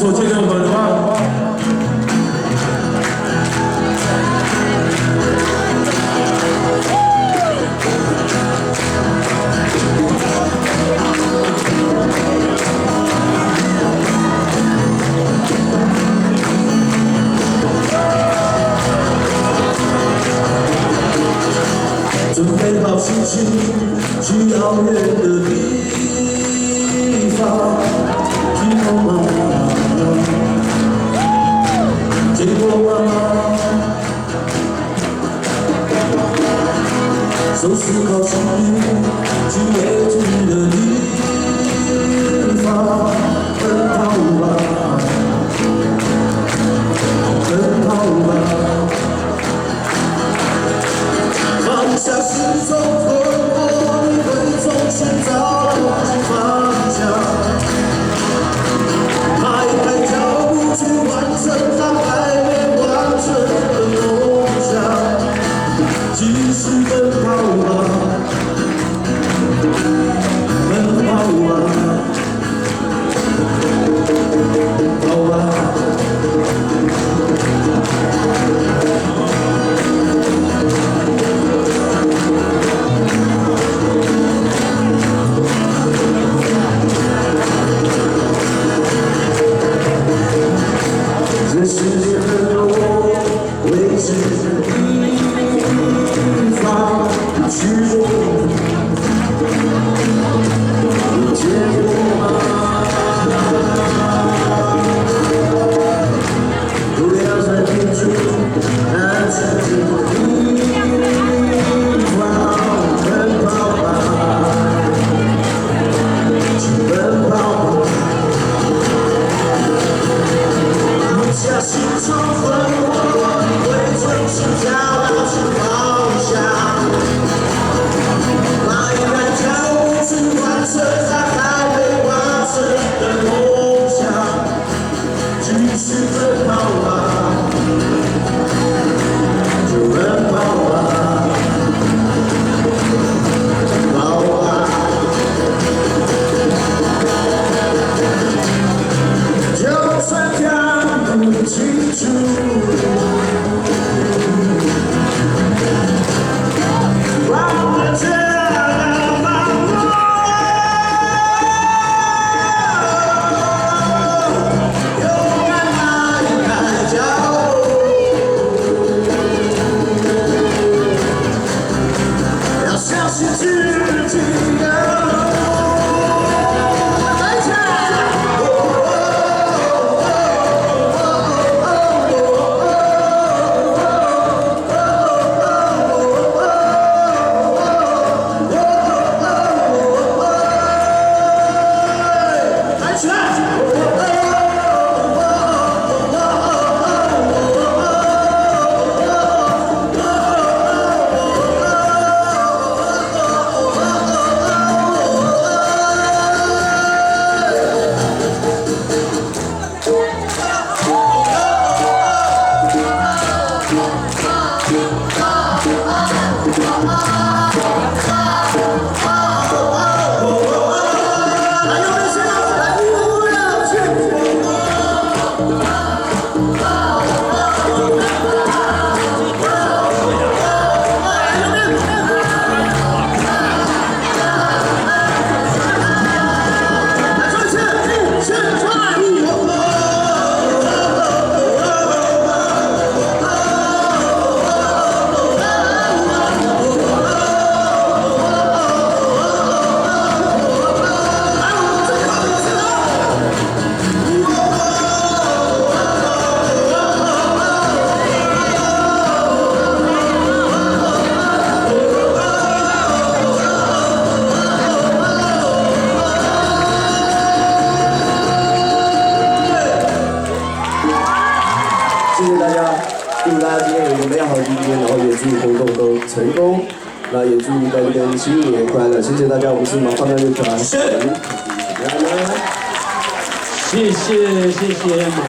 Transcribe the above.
手借给我们吗？准备好心情，去遥远的地方。听我吗？听我吗？收拾好行李，去未知的地方。奔跑吧，奔跑吧。 放下心中困惑，你会总寻找方向。迈开脚步去完成那还没完成的梦想。继续奔跑吧，奔跑吧，跑吧。 这世界很多未知的地方，去过，你见过吗？不要再停住，那曾经的地方，奔跑吧，请奔跑吧。 下心中困惑，你会重新找到新方向。迈开脚步去完成那还没完成的梦想。继续奔跑吧，就奔跑吧，跑吧。就算看不清楚。 谢谢大家，祝大家今天有一个美好的一天，然后也祝活动都成功，那也祝大家跟新年快乐！谢谢大家，我们是马放乐团，谢谢谢谢马。